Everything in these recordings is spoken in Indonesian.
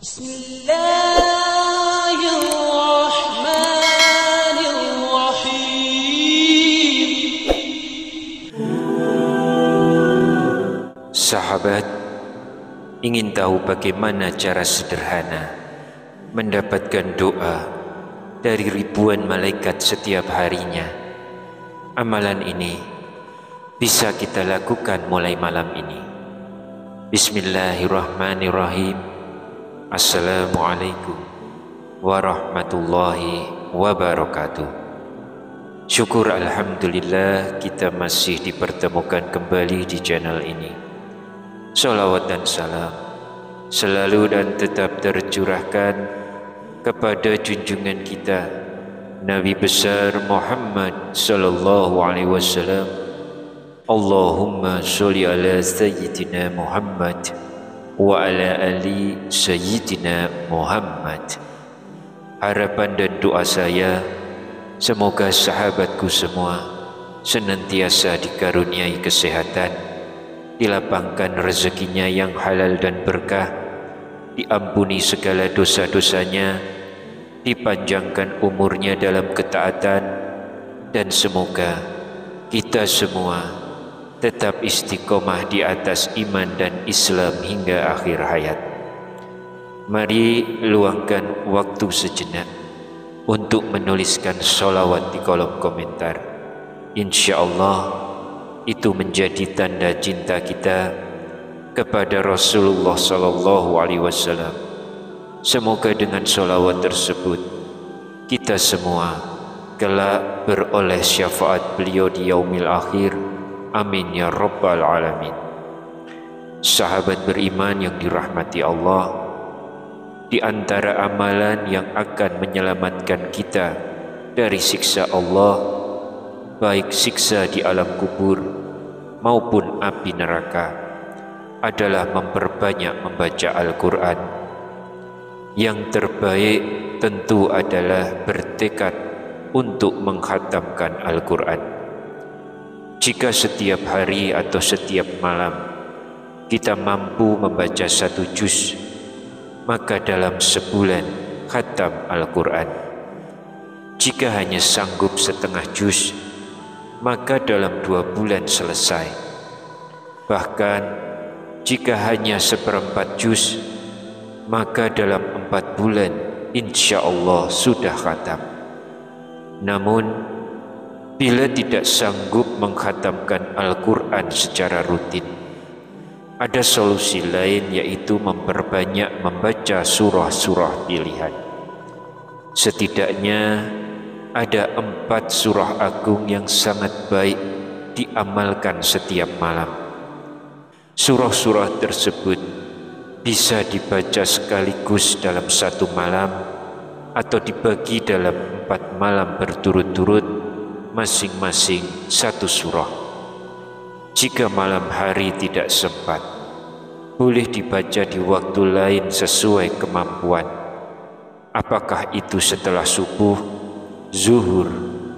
Bismillahirrahmanirrahim. Sahabat, ingin tahu bagaimana cara sederhana mendapatkan doa dari ribuan malaikat setiap harinya? Amalan ini bisa kita lakukan mulai malam ini. Bismillahirrahmanirrahim. Assalamualaikum warahmatullahi wabarakatuh. Syukur alhamdulillah kita masih dipertemukan kembali di channel ini. Salawat dan salam selalu dan tetap tercurahkan kepada junjungan kita Nabi besar Muhammad sallallahu alaihi wasallam. Allahumma sholli ala sayyidina Muhammad wa ala ali sayyidina Muhammad. Harapan dan doa saya, semoga sahabatku semua senantiasa dikaruniai kesehatan, dilapangkan rezekinya yang halal dan berkah, diampuni segala dosa-dosanya, dipanjangkan umurnya dalam ketaatan, dan semoga kita semua tetap istiqomah di atas iman dan Islam hingga akhir hayat. Mari luangkan waktu sejenak untuk menuliskan sholawat di kolom komentar. Insya Allah itu menjadi tanda cinta kita kepada Rasulullah Sallallahu Alaihi Wasallam. Semoga dengan sholawat tersebut kita semua kelak beroleh syafaat beliau di yaumil akhir. Amin ya rabbal alamin. Sahabat beriman yang dirahmati Allah, di antara amalan yang akan menyelamatkan kita dari siksa Allah, baik siksa di alam kubur maupun api neraka, adalah memperbanyak membaca Al-Quran. Yang terbaik tentu adalah bertekad untuk menghatamkan Al-Quran. Jika setiap hari atau setiap malam kita mampu membaca 1 juz, maka dalam sebulan khatam Al-Quran. Jika hanya sanggup setengah juz, maka dalam 2 bulan selesai. Bahkan jika hanya 1/4 juz, maka dalam 4 bulan insya Allah sudah khatam. Namun bila tidak sanggup mengkhatamkan Al-Quran secara rutin, ada solusi lain, yaitu memperbanyak membaca surah-surah pilihan. Setidaknya ada 4 surah agung yang sangat baik diamalkan setiap malam. Surah-surah tersebut bisa dibaca sekaligus dalam 1 malam atau dibagi dalam 4 malam berturut-turut, masing-masing 1 surah. Jika malam hari tidak sempat, boleh dibaca di waktu lain sesuai kemampuan. Apakah itu setelah subuh, zuhur,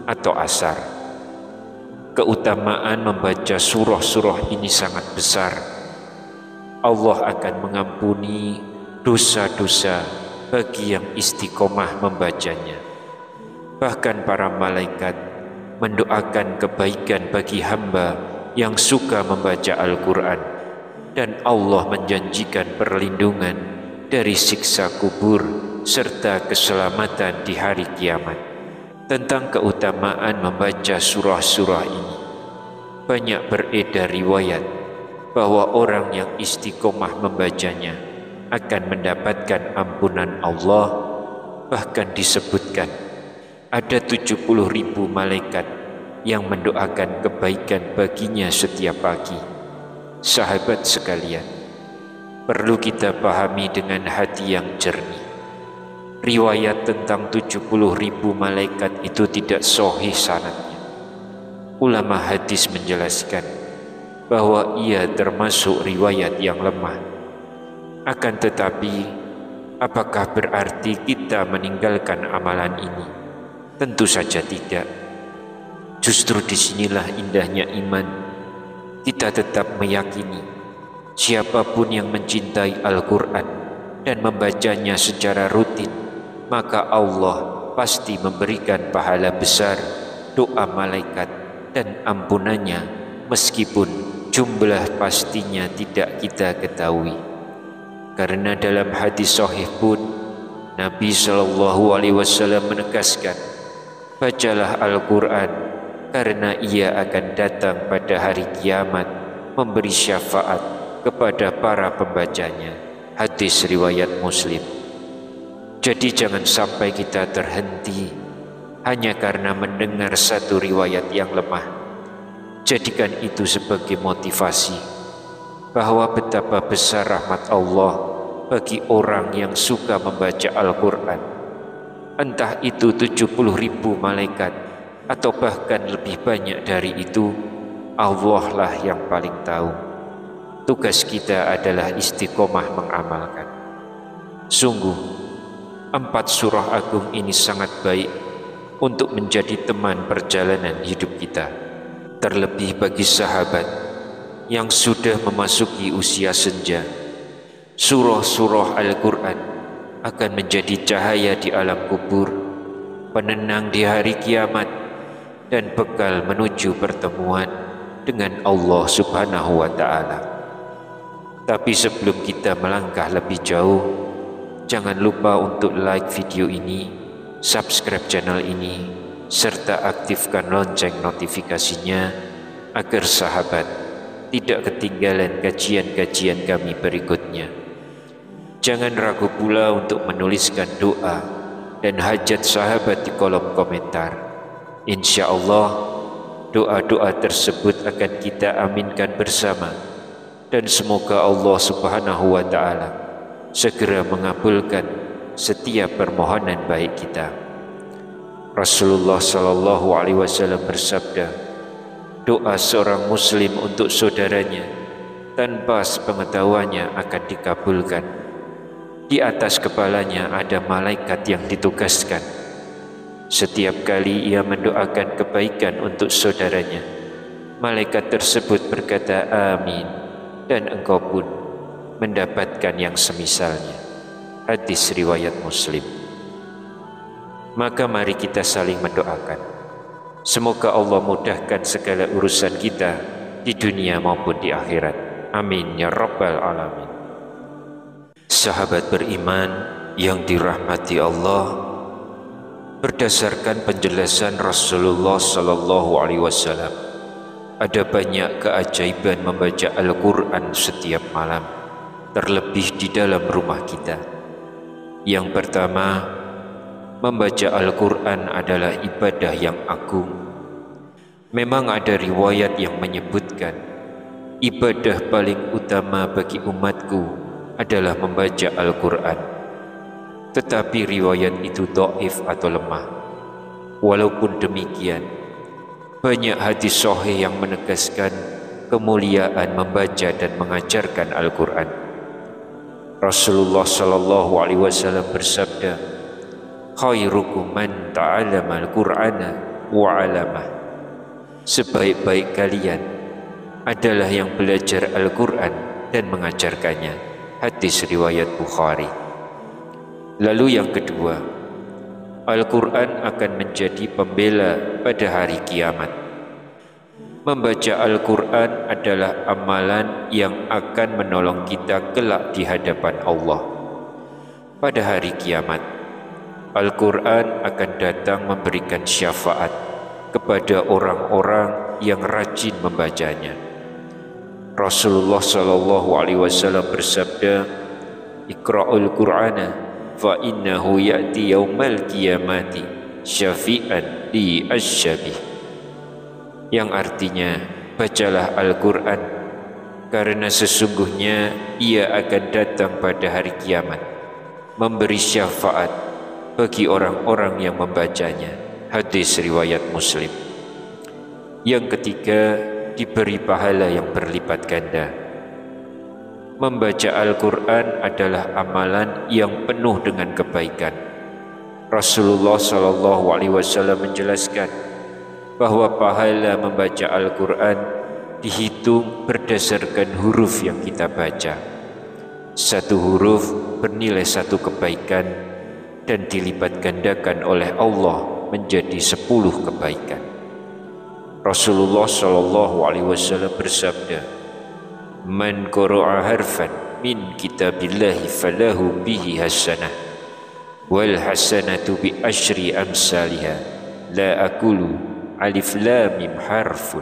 atau asar. Keutamaan membaca surah-surah ini sangat besar. Allah akan mengampuni dosa-dosa bagi yang istiqomah membacanya. Bahkan para malaikat mendoakan kebaikan bagi hamba yang suka membaca Al-Quran, dan Allah menjanjikan perlindungan dari siksa kubur serta keselamatan di hari kiamat. Tentang keutamaan membaca surah-surah ini, banyak beredar riwayat bahwa orang yang istiqomah membacanya akan mendapatkan ampunan Allah. Bahkan disebutkan ada 70.000 malaikat yang mendoakan kebaikan baginya setiap pagi. Sahabat sekalian, perlu kita pahami dengan hati yang jernih. Riwayat tentang 70.000 malaikat itu tidak sahih sanadnya. Ulama hadis menjelaskan bahwa ia termasuk riwayat yang lemah. Akan tetapi, apakah berarti kita meninggalkan amalan ini? Tentu saja tidak. Justru disinilah indahnya iman. Kita tetap meyakini siapapun yang mencintai Al-Quran dan membacanya secara rutin, maka Allah pasti memberikan pahala besar, doa malaikat, dan ampunannya meskipun jumlah pastinya tidak kita ketahui. Karena dalam hadis sahih pun Nabi SAW menegaskan, bacalah Al-Quran karena ia akan datang pada hari kiamat memberi syafaat kepada para pembacanya. Hadis riwayat Muslim. Jadi jangan sampai kita terhenti hanya karena mendengar satu riwayat yang lemah. Jadikan itu sebagai motivasi bahwa betapa besar rahmat Allah bagi orang yang suka membaca Al-Quran. Entah itu 70.000 malaikat atau bahkan lebih banyak dari itu, Allah lah yang paling tahu. Tugas kita adalah istiqomah mengamalkan. Sungguh 4 surah agung ini sangat baik untuk menjadi teman perjalanan hidup kita. Terlebih bagi sahabat yang sudah memasuki usia senja, surah-surah Al-Quran akan menjadi cahaya di alam kubur, penenang di hari kiamat, dan bekal menuju pertemuan dengan Allah Subhanahu wa Ta'ala. Tapi sebelum kita melangkah lebih jauh, jangan lupa untuk like video ini, subscribe channel ini, serta aktifkan lonceng notifikasinya agar sahabat tidak ketinggalan kajian-kajian kami berikutnya. Jangan ragu pula untuk menuliskan doa dan hajat sahabat di kolom komentar. Insya Allah doa-doa tersebut akan kita aminkan bersama, dan semoga Allah Subhanahu wa Ta'ala segera mengabulkan setiap permohonan baik kita. Rasulullah Sallallahu Alaihi Wasallam bersabda, doa seorang muslim untuk saudaranya tanpa sepengetahuannya akan dikabulkan. Di atas kepalanya ada malaikat yang ditugaskan. Setiap kali ia mendoakan kebaikan untuk saudaranya, malaikat tersebut berkata amin, dan engkau pun mendapatkan yang semisalnya. Hadis riwayat Muslim. Maka mari kita saling mendoakan. Semoga Allah mudahkan segala urusan kita di dunia maupun di akhirat. Amin ya rabbal alamin. Sahabat beriman yang dirahmati Allah, berdasarkan penjelasan Rasulullah Sallallahu Alaihi Wasallam, ada banyak keajaiban membaca Al-Quran setiap malam, terlebih di dalam rumah kita. Yang pertama, membaca Al-Quran adalah ibadah yang agung. Memang ada riwayat yang menyebutkan ibadah paling utama bagi umatku adalah membaca Al-Quran. Tetapi riwayat itu dhaif atau lemah. Walaupun demikian, banyak hadis sahih yang menegaskan kemuliaan membaca dan mengajarkan Al-Quran. Rasulullah Sallallahu Alaihi Wasallam bersabda, khairukum man ta'allama al-Qur'ana wa 'allamah. Sebaik-baik kalian adalah yang belajar Al-Quran dan mengajarkannya. Hadis riwayat Bukhari. Lalu yang kedua, Al-Quran akan menjadi pembela pada hari kiamat. Membaca Al-Quran adalah amalan yang akan menolong kita kelak di hadapan Allah. Pada hari kiamat, Al-Quran akan datang memberikan syafaat kepada orang-orang yang rajin membacanya. Rasulullah Sallallahu Alaihi Wasallam bersabda, Iqra'ul Qur'ana fa innahu ya'ti yaumal qiyamati syafi'an li asyabih. Yang artinya, bacalah Al-Quran karena sesungguhnya ia akan datang pada hari kiamat memberi syafaat bagi orang-orang yang membacanya. Hadis riwayat Muslim. Yang ketiga, diberi pahala yang berlipat ganda. Membaca Al-Quran adalah amalan yang penuh dengan kebaikan. Rasulullah SAW menjelaskan bahwa pahala membaca Al-Quran dihitung berdasarkan huruf yang kita baca. Satu huruf bernilai satu kebaikan dan dilipat gandakan oleh Allah menjadi 10 kebaikan. Rasulullah SAW bersabda, "Man qara'a harfan min kitabillahi falahu bihi hasanah wal hasanatu bi asyri amsalha la aqulu alif lam mim harfun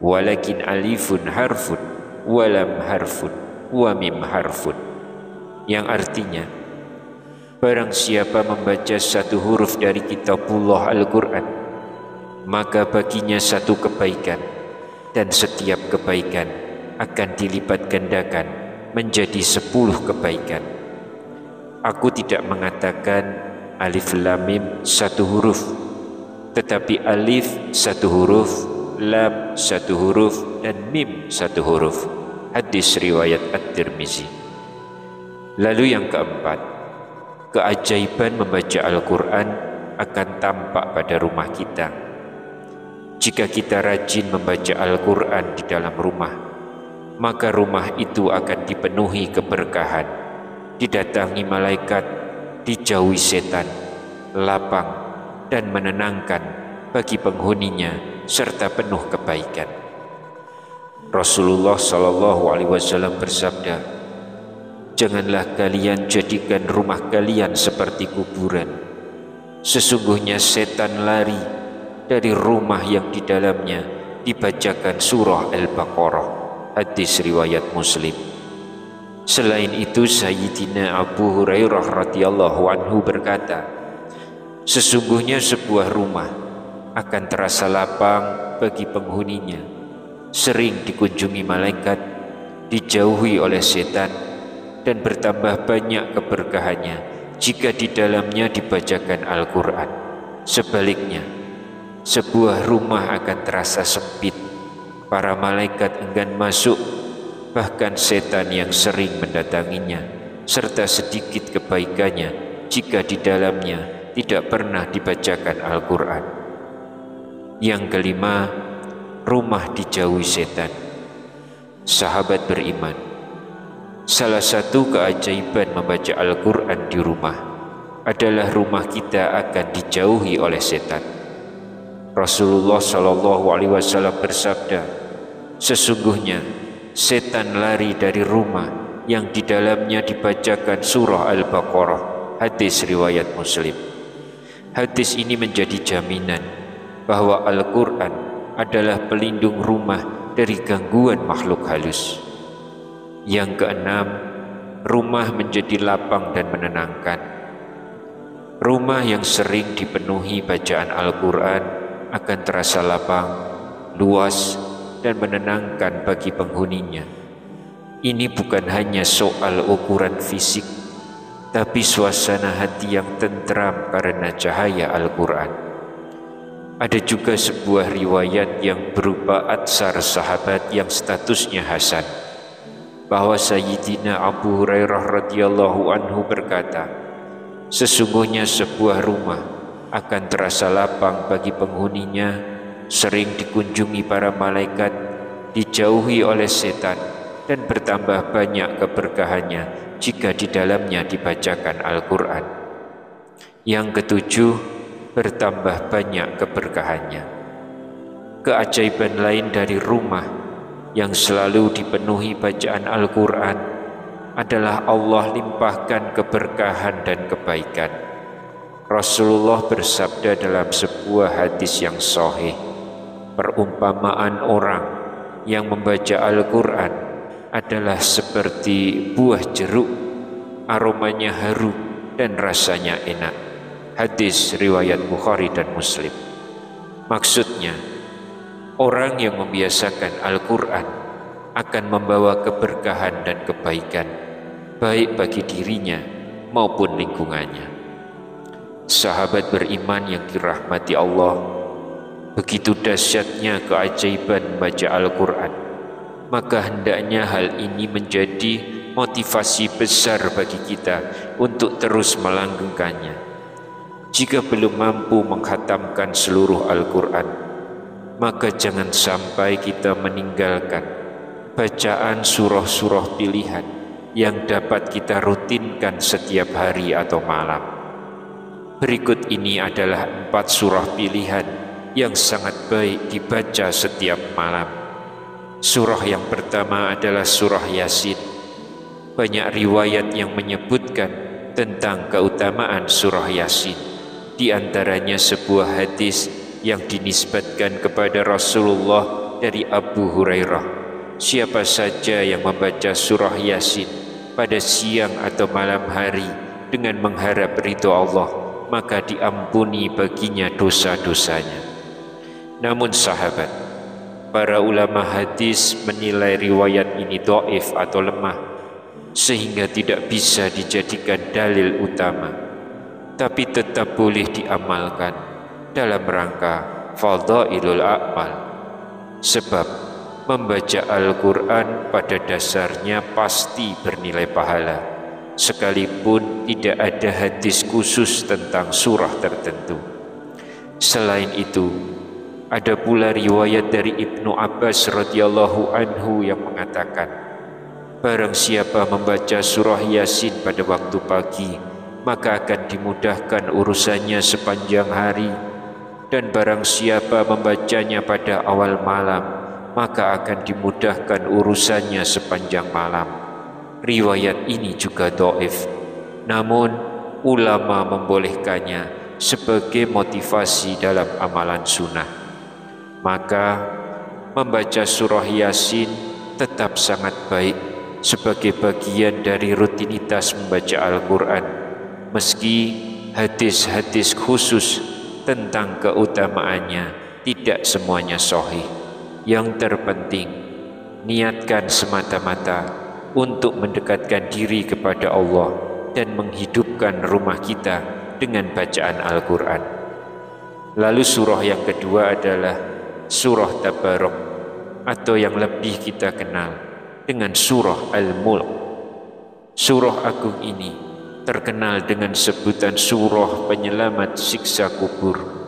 walakin alifun harfun walam harfun wa mim harfun." Yang artinya, barang siapa membaca satu huruf dari kitabullah Al-Quran, maka baginya satu kebaikan, dan setiap kebaikan akan dilipat gandakan menjadi 10 kebaikan. Aku tidak mengatakan alif lam mim satu huruf, tetapi alif satu huruf, lam satu huruf, dan mim satu huruf. Hadis riwayat At-Tirmizi. Lalu yang keempat, keajaiban membaca Al-Quran akan tampak pada rumah kita. Jika kita rajin membaca Al-Quran di dalam rumah, maka rumah itu akan dipenuhi keberkahan, didatangi malaikat, dijauhi setan, lapang dan menenangkan bagi penghuninya serta penuh kebaikan. Rasulullah SAW bersabda, "Janganlah kalian jadikan rumah kalian seperti kuburan. Sesungguhnya setan lari dari rumah yang di dalamnya dibacakan surah Al-Baqarah." Hadis riwayat Muslim. Selain itu, Sayyidina Abu Hurairah radhiyallahu anhu berkata, "Sesungguhnya sebuah rumah akan terasa lapang bagi penghuninya, sering dikunjungi malaikat, dijauhi oleh setan, dan bertambah banyak keberkahannya jika di dalamnya dibacakan Al-Quran. Sebaliknya, sebuah rumah akan terasa sempit, para malaikat enggan masuk, bahkan setan yang sering mendatanginya, serta sedikit kebaikannya jika di dalamnya tidak pernah dibacakan Al-Quran." Yang kelima, rumah dijauhi setan. Sahabat beriman, salah satu keajaiban membaca Al-Quran di rumah adalah rumah kita akan dijauhi oleh setan. Rasulullah SAW bersabda, "Sesungguhnya setan lari dari rumah yang di dalamnya dibacakan surah Al-Baqarah." Hadis riwayat Muslim. Hadis ini menjadi jaminan bahwa Al-Quran adalah pelindung rumah dari gangguan makhluk halus. Yang keenam, rumah menjadi lapang dan menenangkan. Rumah yang sering dipenuhi bacaan Al-Quran akan terasa lapang, luas, dan menenangkan bagi penghuninya. Ini bukan hanya soal ukuran fisik, tapi suasana hati yang tentram karena cahaya Al-Quran. Ada juga sebuah riwayat yang berupa atsar sahabat yang statusnya hasan, bahwa Sayyidina Abu Hurairah radhiyallahu anhu berkata, "Sesungguhnya sebuah rumah akan terasa lapang bagi penghuninya, sering dikunjungi para malaikat, dijauhi oleh setan, dan bertambah banyak keberkahannya jika di dalamnya dibacakan Al-Quran." Yang ketujuh, bertambah banyak keberkahannya. Keajaiban lain dari rumah yang selalu dipenuhi bacaan Al-Quran adalah Allah limpahkan keberkahan dan kebaikan. Rasulullah bersabda dalam sebuah hadis yang sahih, perumpamaan orang yang membaca Al-Quran adalah seperti buah jeruk, aromanya harum dan rasanya enak. Hadis riwayat Bukhari dan Muslim. Maksudnya, orang yang membiasakan Al-Quran akan membawa keberkahan dan kebaikan, baik bagi dirinya maupun lingkungannya. Sahabat beriman yang dirahmati Allah, begitu dahsyatnya keajaiban membaca Al-Quran, maka hendaknya hal ini menjadi motivasi besar bagi kita untuk terus melanggengkannya. Jika belum mampu menghatamkan seluruh Al-Quran, maka jangan sampai kita meninggalkan bacaan surah-surah pilihan yang dapat kita rutinkan setiap hari atau malam. Berikut ini adalah 4 surah pilihan yang sangat baik dibaca setiap malam. Surah yang pertama adalah surah Yasin. Banyak riwayat yang menyebutkan tentang keutamaan surah Yasin. Di antaranya sebuah hadis yang dinisbatkan kepada Rasulullah dari Abu Hurairah. Siapa saja yang membaca surah Yasin pada siang atau malam hari dengan mengharap ridho Allah, maka diampuni baginya dosa-dosanya. Namun sahabat, para ulama hadis menilai riwayat ini dhaif atau lemah, sehingga tidak bisa dijadikan dalil utama, tapi tetap boleh diamalkan dalam rangka fadhailul a'mal. Sebab membaca Al-Quran pada dasarnya pasti bernilai pahala, sekalipun tidak ada hadis khusus tentang surah tertentu. Selain itu, ada pula riwayat dari Ibnu Abbas radhiyallahu anhu yang mengatakan, barang siapa membaca surah Yasin pada waktu pagi, maka akan dimudahkan urusannya sepanjang hari, dan barang siapa membacanya pada awal malam, maka akan dimudahkan urusannya sepanjang malam. Riwayat ini juga dhaif, namun ulama membolehkannya sebagai motivasi dalam amalan sunnah. Maka membaca surah Yasin tetap sangat baik sebagai bagian dari rutinitas membaca Al-Quran, meski hadis-hadis khusus tentang keutamaannya tidak semuanya sahih. Yang terpenting, niatkan semata-mata untuk mendekatkan diri kepada Allah dan menghidupkan rumah kita dengan bacaan Al-Quran. Lalu surah yang kedua adalah surah Tabarok, atau yang lebih kita kenal dengan surah Al-Mulk. Surah agung ini terkenal dengan sebutan surah penyelamat siksa kubur.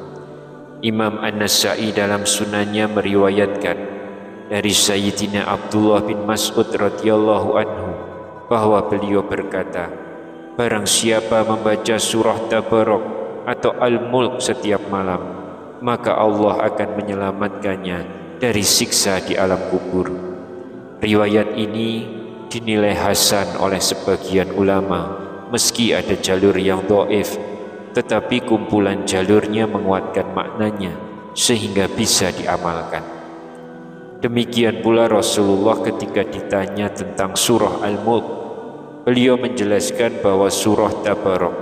Imam An-Nasa'i dalam sunannya meriwayatkan dari Sayyidina Abdullah bin Mas'ud radhiyallahu anhu bahwa beliau berkata, barang siapa membaca surah Tabarok atau Al-Mulk setiap malam, maka Allah akan menyelamatkannya dari siksa di alam kubur. Riwayat ini dinilai hasan oleh sebagian ulama, meski ada jalur yang dhaif, tetapi kumpulan jalurnya menguatkan maknanya sehingga bisa diamalkan. Demikian pula Rasulullah ketika ditanya tentang surah Al-Mulk, beliau menjelaskan bahwa surah Tabarok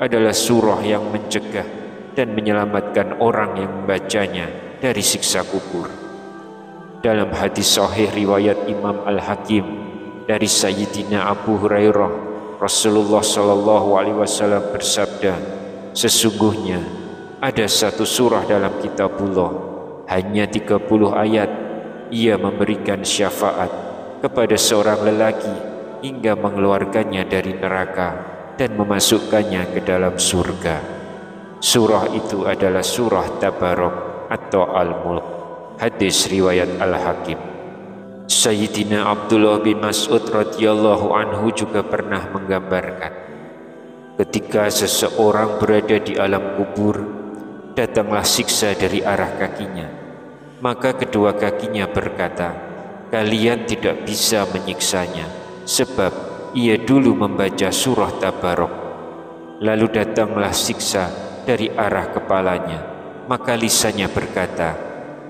adalah surah yang mencegah dan menyelamatkan orang yang membacanya dari siksa kubur. Dalam hadis sahih riwayat Imam Al-Hakim dari Sayyidina Abu Hurairah, Rasulullah SAW bersabda, sesungguhnya ada satu surah dalam kitabullah, hanya 30 ayat, ia memberikan syafaat kepada seorang lelaki hingga mengeluarkannya dari neraka dan memasukkannya ke dalam surga. Surah itu adalah surah Tabarok atau Al-Mulk. Hadis riwayat Al-Hakim. Sayyidina Abdullah bin Mas'ud radhiyallahu anhu juga pernah menggambarkan, ketika seseorang berada di alam kubur, datanglah siksa dari arah kakinya. Maka kedua kakinya berkata, kalian tidak bisa menyiksanya, sebab ia dulu membaca surah Tabarok. Lalu datanglah siksa dari arah kepalanya, maka lisannya berkata,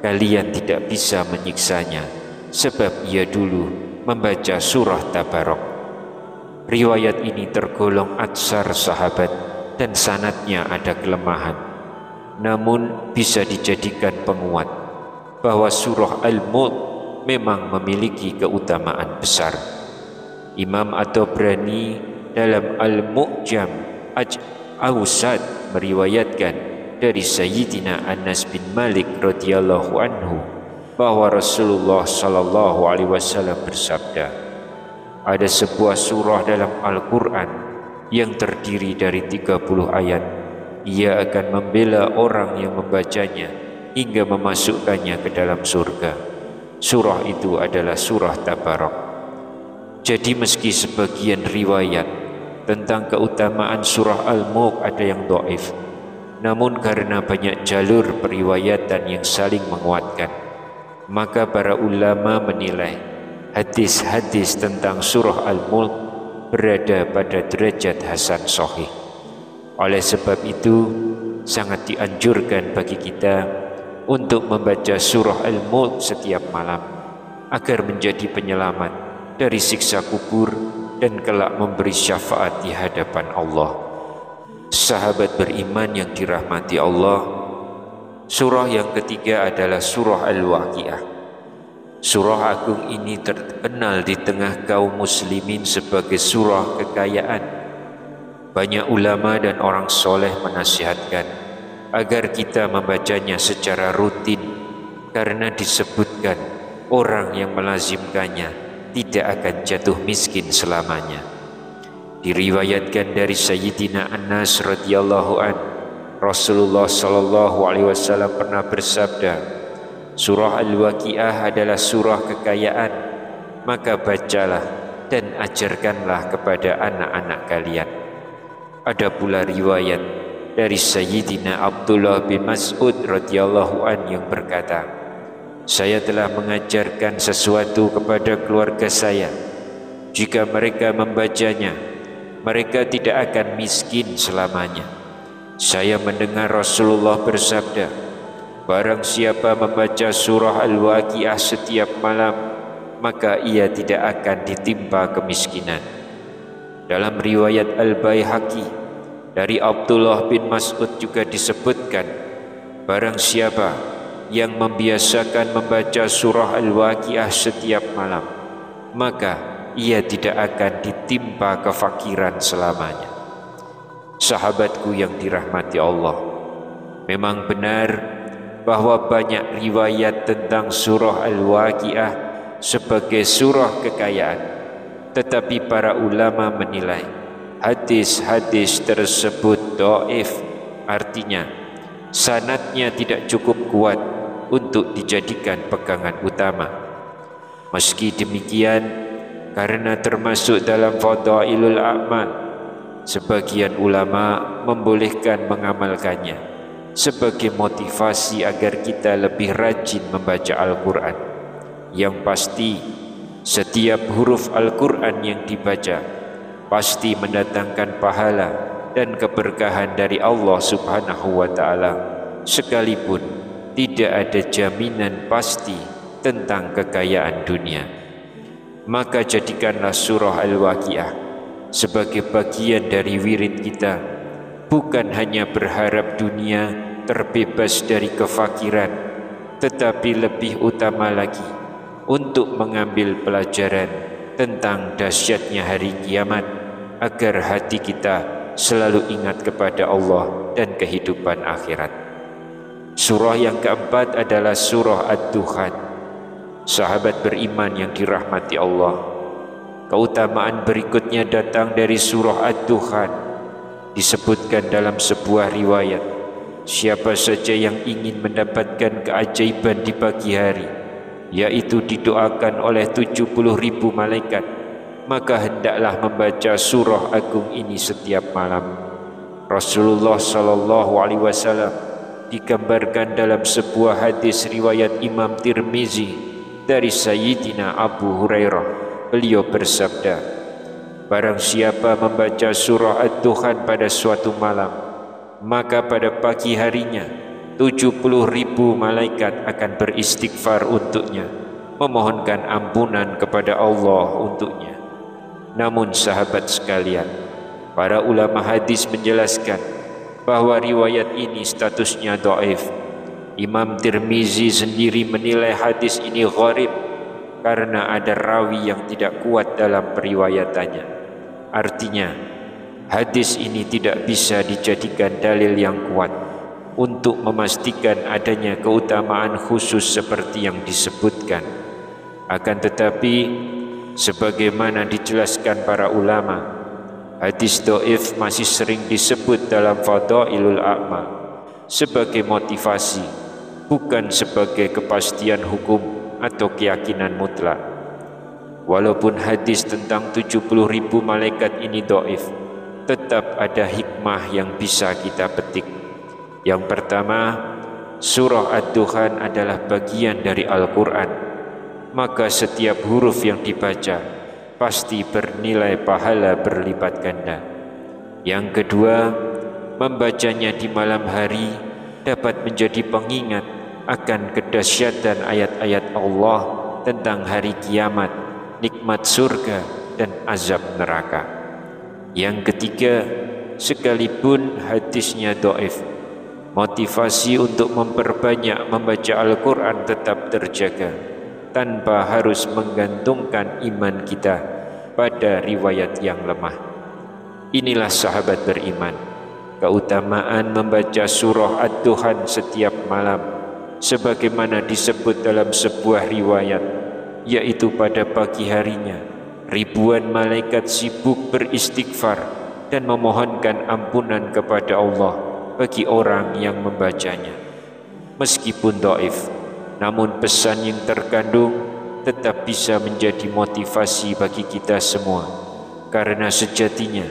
kalian tidak bisa menyiksanya, sebab ia dulu membaca surah Tabarok. Riwayat ini tergolong atsar sahabat dan sanadnya ada kelemahan, namun bisa dijadikan penguat bahwa surah Al-Mulk memang memiliki keutamaan besar. Imam At-Tabrani dalam Al-Mu'jam Awsat meriwayatkan dari Sayyidina Anas bin Malik radhiyallahu anhu bahwa Rasulullah SAW bersabda, ada sebuah surah dalam Al-Quran yang terdiri dari 30 ayat. Ia akan membela orang yang membacanya hingga memasukkannya ke dalam surga. Surah itu adalah surah Tabarok. Jadi meski sebagian riwayat tentang keutamaan surah Al-Mulk ada yang dhaif, namun karena banyak jalur periwayatan yang saling menguatkan, maka para ulama menilai hadis-hadis tentang surah Al-Mulk berada pada derajat hasan sahih. Oleh sebab itu, sangat dianjurkan bagi kita untuk membaca surah Al-Mulk setiap malam agar menjadi penyelamat dari siksa kubur dan kelak memberi syafaat di hadapan Allah. Sahabat beriman yang dirahmati Allah, surah yang ketiga adalah surah Al-Waqiah. Surah agung ini terkenal di tengah kaum muslimin sebagai surah kekayaan. Banyak ulama dan orang soleh menasihatkan agar kita membacanya secara rutin, karena disebutkan orang yang melazimkannya tidak akan jatuh miskin selamanya. Diriwayatkan dari Sayyidina Anas radhiyallahu an, Rasulullah sallallahu alaihi wasallam pernah bersabda, surah Al-Waqiah adalah surah kekayaan, maka bacalah dan ajarkanlah kepada anak-anak kalian. Ada pula riwayat dari Sayyidina Abdullah bin Mas'ud radhiyallahu an yang berkata, saya telah mengajarkan sesuatu kepada keluarga saya. Jika mereka membacanya, mereka tidak akan miskin selamanya. Saya mendengar Rasulullah bersabda, barang siapa membaca surah Al-Waqiah setiap malam, maka ia tidak akan ditimpa kemiskinan. Dalam riwayat Al-Baihaqi dari Abdullah bin Mas'ud juga disebutkan, barang siapa yang membiasakan membaca surah Al-Waqiah setiap malam, maka ia tidak akan ditimpa kefakiran selamanya. Sahabatku yang dirahmati Allah, memang benar bahwa banyak riwayat tentang surah Al-Waqiah sebagai surah kekayaan, tetapi para ulama menilai hadis-hadis tersebut dhaif, artinya sanadnya tidak cukup kuat untuk dijadikan pegangan utama. Meski demikian, karena termasuk dalam fadailul a'mal, sebagian ulama membolehkan mengamalkannya sebagai motivasi agar kita lebih rajin membaca Al-Quran. Yang pasti, setiap huruf Al-Quran yang dibaca pasti mendatangkan pahala dan keberkahan dari Allah Subhanahu wa ta'ala, sekalipun tidak ada jaminan pasti tentang kekayaan dunia. Maka jadikanlah surah Al-Waqiah sebagai bagian dari wirid kita, bukan hanya berharap dunia terbebas dari kefakiran, tetapi lebih utama lagi untuk mengambil pelajaran tentang dahsyatnya hari kiamat, agar hati kita selalu ingat kepada Allah dan kehidupan akhirat. Surah yang keempat adalah surah Ad-Dukhan. Sahabat beriman yang dirahmati Allah, keutamaan berikutnya datang dari surah Ad-Dukhan. Disebutkan dalam sebuah riwayat, siapa saja yang ingin mendapatkan keajaiban di pagi hari, yaitu didoakan oleh 70.000 malaikat, maka hendaklah membaca surah agung ini setiap malam. Rasulullah sallallahu alaihi wasallam digambarkan dalam sebuah hadis riwayat Imam Tirmizi dari Sayyidina Abu Hurairah. Beliau bersabda, barang siapa membaca surah Ad-Dukhan pada suatu malam, maka pada pagi harinya 70.000 malaikat akan beristighfar untuknya, memohonkan ampunan kepada Allah untuknya. Namun sahabat sekalian, para ulama hadis menjelaskan bahwa riwayat ini statusnya dhaif. Imam Tirmizi sendiri menilai hadis ini gharib karena ada rawi yang tidak kuat dalam periwayatannya. Artinya, hadis ini tidak bisa dijadikan dalil yang kuat untuk memastikan adanya keutamaan khusus seperti yang disebutkan. Akan tetapi, sebagaimana dijelaskan para ulama, hadis dhaif masih sering disebut dalam fadailul a'mal sebagai motivasi, bukan sebagai kepastian hukum atau keyakinan mutlak. walaupun hadis tentang 70.000 malaikat ini dhaif, tetap ada hikmah yang bisa kita petik. Yang pertama, surah Ad-Dukhan adalah bagian dari Al-Quran, maka setiap huruf yang dibaca pasti bernilai pahala berlipat ganda. Yang kedua, membacanya di malam hari dapat menjadi pengingat akan kedahsyatan ayat-ayat Allah tentang hari kiamat, nikmat surga dan azab neraka. Yang ketiga, sekalipun hadisnya dhaif, motivasi untuk memperbanyak membaca Al-Quran tetap terjaga tanpa harus menggantungkan iman kita pada riwayat yang lemah. Inilah sahabat beriman, keutamaan membaca surah Ad-Dukhan setiap malam sebagaimana disebut dalam sebuah riwayat, yaitu pada pagi harinya ribuan malaikat sibuk beristighfar dan memohonkan ampunan kepada Allah bagi orang yang membacanya. Meskipun dhaif, namun pesan yang terkandung tetap bisa menjadi motivasi bagi kita semua, karena sejatinya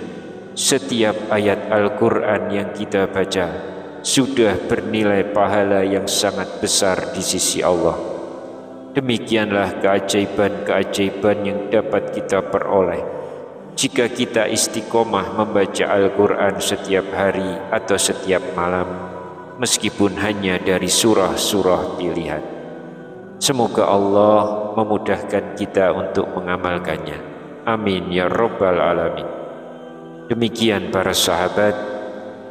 setiap ayat Al-Quran yang kita baca sudah bernilai pahala yang sangat besar di sisi Allah. Demikianlah keajaiban-keajaiban yang dapat kita peroleh jika kita istiqomah membaca Al-Quran setiap hari atau setiap malam, meskipun hanya dari surah-surah pilihan. Semoga Allah memudahkan kita untuk mengamalkannya. Amin ya Rabbal Alamin. Demikian para sahabat,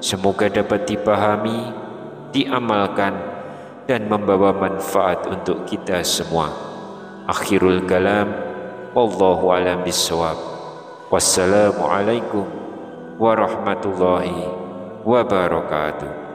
semoga dapat dipahami, diamalkan, dan membawa manfaat untuk kita semua. Akhirul kalam, wallahu a'lam bishawab. Wassalamualaikum warahmatullahi wabarakatuh.